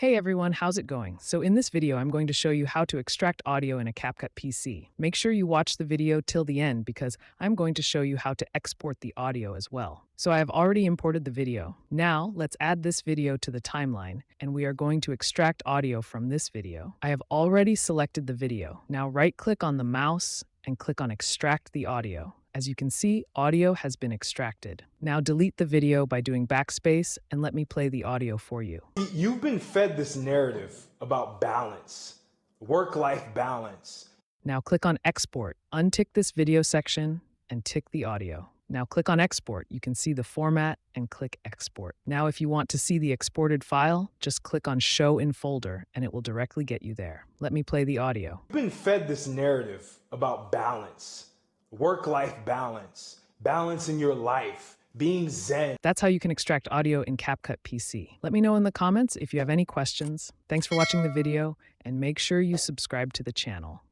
Hey everyone, how's it going? So in this video, I'm going to show you how to extract audio in a Capcut PC. Make sure you watch the video till the end because I'm going to show you how to export the audio as well. So I have already imported the video. Now let's add this video to the timeline and we are going to extract audio from this video. I have already selected the video. Now right-click on the mouse and click on Extract the Audio. As you can see, audio has been extracted. Now delete the video by doing backspace and let me play the audio for you. You've been fed this narrative about balance, work-life balance. Now click on Export. Untick this video section and tick the audio. Now click on Export. You can see the format and click Export. Now if you want to see the exported file, just click on Show in Folder and it will directly get you there. Let me play the audio. You've been fed this narrative about balance, work-life balance, balance in your life, being zen. That's how you can extract audio in Capcut PC. Let me know in the comments if you have any questions. Thanks for watching the video and make sure you subscribe to the channel.